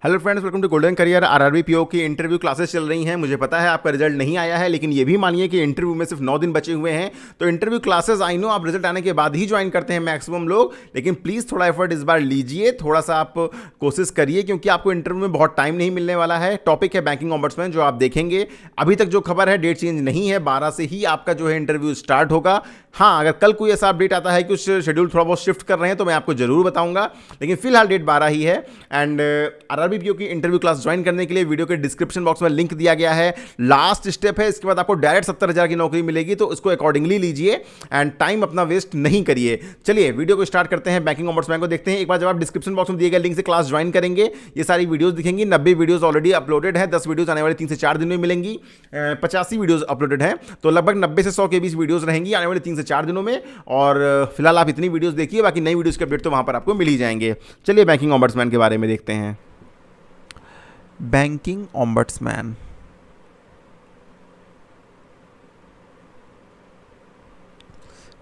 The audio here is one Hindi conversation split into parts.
Hello friends, welcome to golden career. RRB PO की इंटरव्यू क्लासेस चल रही हैं। मुझे पता है आपका रिजल्ट नहीं आया है, लेकिन ये भी मानिए कि इंटरव्यू में सिर्फ 9 दिन बचे हुए हैं। तो इंटरव्यू क्लासेस आई नो आप रिजल्ट आने के बाद ही ज्वाइन करते हैं मैक्सिमम लोग, लेकिन प्लीज़ थोड़ा एफर्ट इस बार लीजिए, थोड़ा सा आप कोशिश करिए, क्योंकि आपको इंटरव्यू में बहुत टाइम नहीं मिलने वाला है। टॉपिक है बैंकिंग ऑम्बड्समैन, जो आप देखेंगे। अभी तक जो खबर है, डेट चेंज नहीं है, 12 से ही आपका जो है इंटरव्यू स्टार्ट होगा। हाँ, अगर कल कोई ऐसा अपडेट आता है कि उस शेड्यूल थोड़ा बहुत शिफ्ट कर रहे हैं तो मैं आपको जरूर बताऊंगा, लेकिन फिलहाल डेट 12 ही है। एंड आरआरबी पीओ की इंटरव्यू क्लास ज्वाइन करने के लिए वीडियो के डिस्क्रिप्शन बॉक्स में लिंक दिया गया है। लास्ट स्टेप है, इसके बाद आपको डायरेक्ट 70,000 की नौकरी मिलेगी, तो इसको अकॉर्डिंगली लीजिए एंड टाइम अपना वेस्ट नहीं करिए। चलिए वीडियो को स्टार्ट करते हैं, बैंकिंग ऑम्बड्समैन को देखते हैं। एक बार जब आप डिस्क्रिप्शन बॉक्स में दिए गए लिंक से क्लास ज्वाइन करेंगे, ये सारी वीडियोस दिखेंगी। 90 वीडियोस ऑलरेडी अपलोडेड है, 10 वीडियोस आने वाले 3 से 4 दिन में मिलेंगी। 85 वीडियोस अपलोडेड है, तो लगभग 90 से 100 के बीच वीडियोस रहेंगी आने वाले 3 से 4 दिनों में। और फिलहाल आप इतनी वीडियोस देखिए, बाकी नई वीडियोस के अपडेट तो वहां पर आपको मिल ही जाएंगे। चलिए बैंकिंग ऑम्बड्समैन के बारे में देखते हैं। बैंकिंग ऑम्बड्समैन,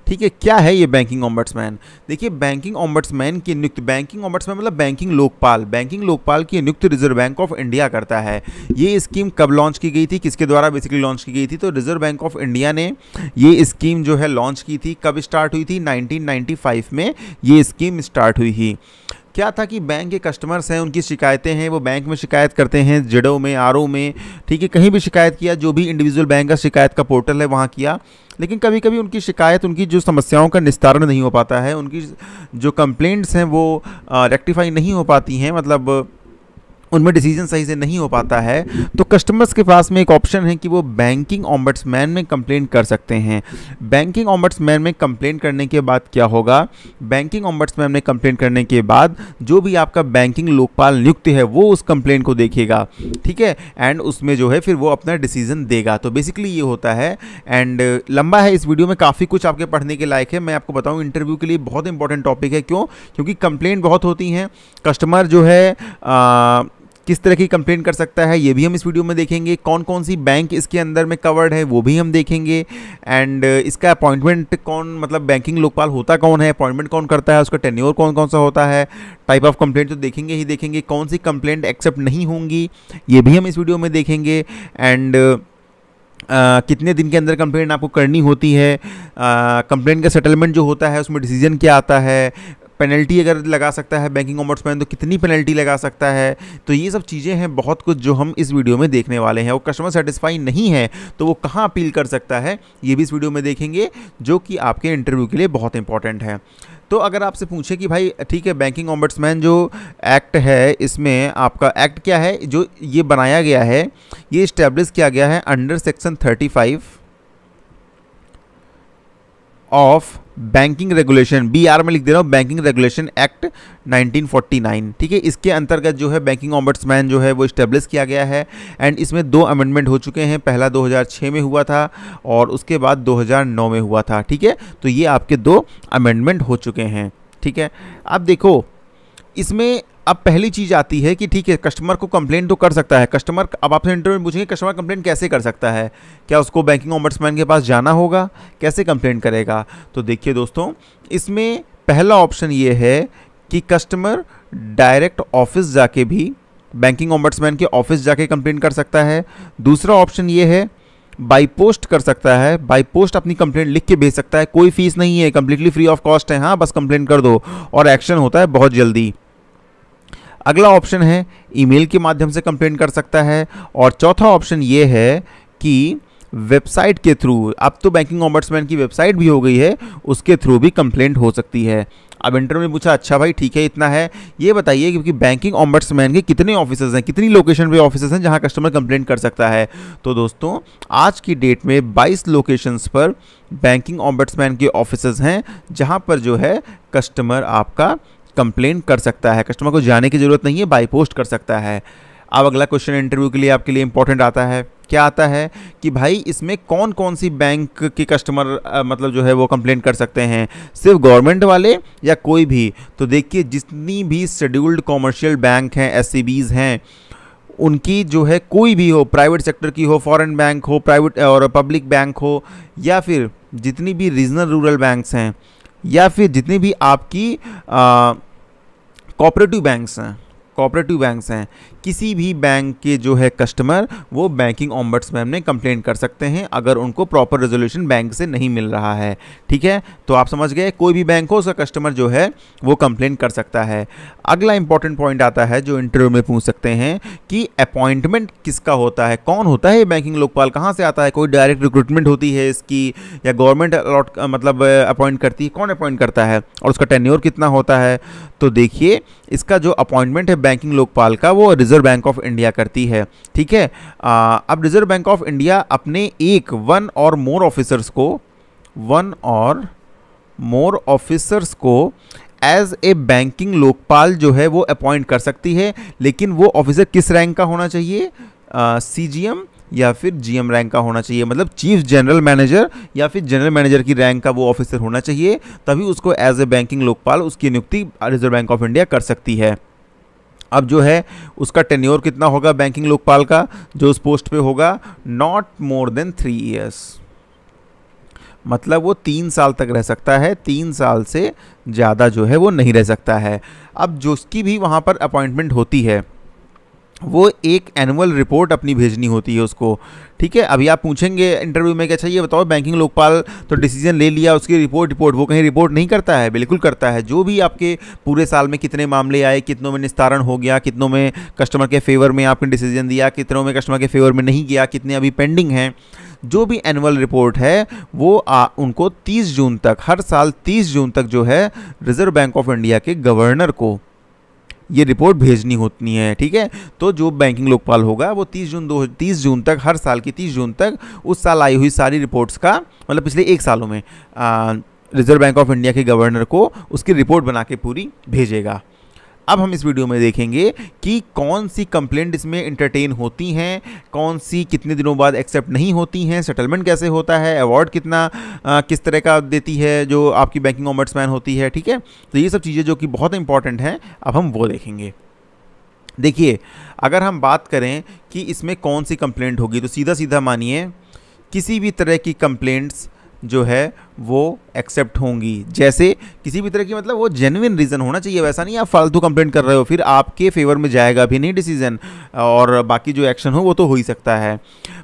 ठीक है, क्या है ये बैंकिंग ऑम्बड्समैन? देखिए, बैंकिंग ऑम्बड्समैन की नियुक्ति, बैंकिंग ऑम्बड्समैन मतलब बैंकिंग लोकपाल की नियुक्ति रिजर्व बैंक ऑफ इंडिया करता है। ये स्कीम कब लॉन्च की गई थी, किसके द्वारा बेसिकली लॉन्च की गई थी? तो रिजर्व बैंक ऑफ इंडिया ने ये स्कीम जो है लॉन्च की थी। कब स्टार्ट हुई थी? 1995 में ये स्कीम स्टार्ट हुई थी। क्या था कि बैंक के कस्टमर्स हैं, उनकी शिकायतें हैं, वो बैंक में शिकायत करते हैं, जेडो में, आरओ में, ठीक है, कहीं भी शिकायत किया, जो भी इंडिविजुअल बैंक का शिकायत का पोर्टल है वहाँ किया। लेकिन कभी कभी उनकी शिकायत, उनकी जो समस्याओं का निस्तारण नहीं हो पाता है, उनकी जो कंप्लेंट्स हैं वो रेक्टिफाई नहीं हो पाती हैं, मतलब उनमें डिसीजन सही से नहीं हो पाता है। तो कस्टमर्स के पास में एक ऑप्शन है कि वो बैंकिंग ऑम्बड्समैन में कंप्लेंट कर सकते हैं। बैंकिंग ऑम्बड्समैन में कंप्लेंट करने के बाद क्या होगा? बैंकिंग ऑम्बड्समैन में कंप्लेंट करने के बाद जो भी आपका बैंकिंग लोकपाल नियुक्त है वो उस कंप्लेंट को देखेगा, ठीक है, एंड उसमें जो है फिर वो अपना डिसीजन देगा। तो बेसिकली ये होता है। एंड लंबा है, इस वीडियो में काफ़ी कुछ आपके पढ़ने के लायक है। मैं आपको बताऊँ, इंटरव्यू के लिए बहुत इंपॉर्टेंट टॉपिक है। क्यों? क्योंकि कंप्लेंट बहुत होती हैं। कस्टमर जो है किस तरह की कंप्लेंट कर सकता है, ये भी हम इस वीडियो में देखेंगे। कौन कौन सी बैंक इसके अंदर में कवर्ड है वो भी हम देखेंगे। एंड इसका अपॉइंटमेंट कौन, मतलब बैंकिंग लोकपाल होता कौन है, अपॉइंटमेंट कौन करता है, उसका टेन्योर कौन कौन सा होता है, टाइप ऑफ कंप्लेंट तो देखेंगे ही देखेंगे। कौन सी कंप्लेंट एक्सेप्ट नहीं होंगी ये भी हम इस वीडियो में देखेंगे। एंड कितने दिन के अंदर कंप्लेंट आपको करनी होती है, कंप्लेंट का सेटलमेंट जो होता है उसमें डिसीजन क्या आता है, पेनल्टी अगर लगा सकता है बैंकिंग ऑम्बड्समैन तो कितनी पेनल्टी लगा सकता है। तो ये सब चीज़ें हैं, बहुत कुछ जो हम इस वीडियो में देखने वाले हैं। वो कस्टमर सेटिस्फाई नहीं है तो वो कहाँ अपील कर सकता है, ये भी इस वीडियो में देखेंगे, जो कि आपके इंटरव्यू के लिए बहुत इंपॉर्टेंट है। तो अगर आपसे पूछे कि भाई ठीक है, बैंकिंग ऑम्बड्समैन जो एक्ट है, इसमें आपका एक्ट क्या है जो ये बनाया गया है, ये इस्टेब्लिश किया गया है under section 35 of banking regulation, BR में लिख दे रहा हूँ, बैंकिंग रेगुलेशन एक्ट 1949, ठीक है। इसके अंतर्गत जो है बैंकिंग ऑम्बड्समैन जो है वो इस्टेब्लिश किया गया है। एंड इसमें 2 अमेंडमेंट हो चुके हैं। पहला 2006 में हुआ था और उसके बाद 2009 में हुआ था, ठीक है। तो ये आपके 2 अमेंडमेंट हो चुके हैं, ठीक है। अब देखो, इसमें अब पहली चीज़ आती है कि ठीक है, कस्टमर को कंप्लेंट तो कर सकता है कस्टमर। अब आपसे इंटरव्यू में पूछेंगे कस्टमर कंप्लेंट कैसे कर सकता है, क्या उसको बैंकिंग ऑम्बड्समैन के पास जाना होगा, कैसे कंप्लेंट करेगा? तो देखिए दोस्तों, इसमें पहला ऑप्शन ये है कि कस्टमर डायरेक्ट ऑफिस जाके भी बैंकिंग ऑम्बड्समैन के ऑफिस जाके कंप्लेंट कर सकता है। दूसरा ऑप्शन ये है बाई पोस्ट कर सकता है, बाई पोस्ट अपनी कंप्लेंट लिख के भेज सकता है, कोई फीस नहीं है, कंप्लीटली फ्री ऑफ कॉस्ट है। हाँ, बस कंप्लेंट कर दो और एक्शन होता है बहुत जल्दी। अगला ऑप्शन है ईमेल के माध्यम से कंप्लेंट कर सकता है। और चौथा ऑप्शन ये है कि वेबसाइट के थ्रू, अब तो बैंकिंग ऑम्बड्समैन की वेबसाइट भी हो गई है, उसके थ्रू भी कंप्लेंट हो सकती है। अब इंटरव्यू में पूछा, अच्छा भाई ठीक है, इतना है, ये बताइए क्योंकि बैंकिंग ऑम्बड्समैन के कितने ऑफिसेज हैं, कितनी लोकेशन पे ऑफिसेज हैं जहां कस्टमर कंप्लेंट कर सकता है? तो दोस्तों, आज की डेट में 22 लोकेशंस पर बैंकिंग ऑम्बड्समैन के ऑफिसेज हैं जहां पर जो है कस्टमर आपका कंप्लेंट कर सकता है। कस्टमर को जाने की ज़रूरत नहीं है, बाई पोस्ट कर सकता है। अब अगला क्वेश्चन इंटरव्यू के लिए आपके लिए इंपॉर्टेंट आता है। क्या आता है कि भाई इसमें कौन कौन सी बैंक के कस्टमर मतलब जो है वो कंप्लेंट कर सकते हैं, सिर्फ गवर्नमेंट वाले या कोई भी? तो देखिए, जितनी भी शेड्यूल्ड कॉमर्शियल बैंक हैं, SCBs हैं, उनकी जो है कोई भी हो, प्राइवेट सेक्टर की हो, फॉरेन बैंक हो, प्राइवेट और पब्लिक बैंक हो, या फिर जितनी भी रीजनल रूरल बैंक्स हैं, या फिर जितनी भी आपकी कोऑपरेटिव बैंक्स हैं, कोऑपरेटिव बैंक्स हैं, किसी भी बैंक के जो है कस्टमर वो बैंकिंग ओम्बड्समैन में कंप्लेंट कर सकते हैं अगर उनको प्रॉपर रेजोल्यूशन बैंक से नहीं मिल रहा है। ठीक है, तो आप समझ गए, कोई भी बैंक हो उसका कस्टमर जो है वो कंप्लेंट कर सकता है। अगला इंपॉर्टेंट पॉइंट आता है जो इंटरव्यू में पूछ सकते हैं कि अपॉइंटमेंट किसका होता है, कौन होता है ये बैंकिंग लोकपाल, कहाँ से आता है, कोई डायरेक्ट रिक्रूटमेंट होती है इसकी या गवर्नमेंट अलॉट मतलब अपॉइंट करती है, कौन अपॉइंट करता है और उसका टेन्योर कितना होता है। तो देखिए इसका जो अपॉइंटमेंट है बैंकिंग लोकपाल का वो रिजर्व बैंक ऑफ इंडिया करती है। ठीक है, अब रिजर्व बैंक ऑफ इंडिया अपने वन और मोर ऑफिसर्स को एज ए बैंकिंग लोकपाल जो है वो अपॉइंट कर सकती है, लेकिन वो ऑफिसर किस रैंक का होना चाहिए, सीजीएम या फिर जीएम रैंक का होना चाहिए, मतलब चीफ जनरल मैनेजर या फिर जनरल मैनेजर की रैंक का वो ऑफिसर होना चाहिए, तभी उसको एज ए बैंकिंग लोकपाल उसकी नियुक्ति रिजर्व बैंक ऑफ इंडिया कर सकती है। अब जो है उसका टेन्योर कितना होगा बैंकिंग लोकपाल का, जो उस पोस्ट पे होगा, नॉट मोर देन 3 ईयर्स, मतलब वो 3 साल तक रह सकता है, 3 साल से ज़्यादा जो है वो नहीं रह सकता है। अब जो उसकी भी वहाँ पर अपॉइंटमेंट होती है वो एक एनुअल रिपोर्ट अपनी भेजनी होती है उसको। ठीक है, अभी आप पूछेंगे इंटरव्यू में कि अच्छा ये बताओ बैंकिंग लोकपाल तो डिसीजन ले लिया, उसकी रिपोर्ट वो कहीं रिपोर्ट नहीं करता है? बिल्कुल करता है। जो भी आपके पूरे साल में कितने मामले आए, कितनों में निस्तारण हो गया, कितनों में कस्टमर के फेवर में आपने डिसीजन दिया, कितनों में कस्टमर के फेवर में नहीं गया, कितने अभी पेंडिंग हैं, जो भी एनुअल रिपोर्ट है वो उनको 30 जून तक, हर साल 30 जून तक जो है रिजर्व बैंक ऑफ इंडिया के गवर्नर को ये रिपोर्ट भेजनी होती है। ठीक है, तो जो बैंकिंग लोकपाल होगा वो 30 जून तक, हर साल की 30 जून तक उस साल आई हुई सारी रिपोर्ट्स का, मतलब पिछले 1 सालों में रिजर्व बैंक ऑफ इंडिया के गवर्नर को उसकी रिपोर्ट बना के पूरी भेजेगा। अब हम इस वीडियो में देखेंगे कि कौन सी कंप्लेंट इसमें एंटरटेन होती हैं, कौन सी कितने दिनों बाद एक्सेप्ट नहीं होती हैं, सेटलमेंट कैसे होता है, अवार्ड कितना किस तरह का देती है जो आपकी बैंकिंग ओम्बड्समैन होती है। ठीक है, तो ये सब चीज़ें जो कि बहुत इंपॉर्टेंट हैं अब हम वो देखेंगे। देखिए, अगर हम बात करें कि इसमें कौन सी कंप्लेंट होगी तो सीधा सीधा मानिए किसी भी तरह की कंप्लेंट्स जो है वो एक्सेप्ट होंगी। जैसे किसी भी तरह की, मतलब वो जेन्युइन रीज़न होना चाहिए, वैसा नहीं आप फालतू कंप्लेंट कर रहे हो फिर आपके फेवर में जाएगा भी नहीं डिसीजन, और बाकी जो एक्शन हो वो तो हो ही सकता है।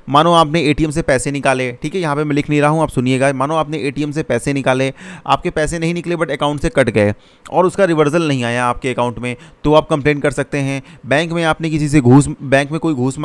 मानो आपने एटीएम से पैसे निकाले, ठीक है, यहाँ पे मैं लिख नहीं रहा हूँ, आप सुनिएगा। मानो आपने एटीएम से पैसे निकाले, आपके पैसे नहीं निकले बट अकाउंट से कट गए और उसका रिवर्सल नहीं आया आपके अकाउंट में, तो आप कंप्लेंट कर सकते हैं। बैंक में आपने किसी से बैंक में कोई घूस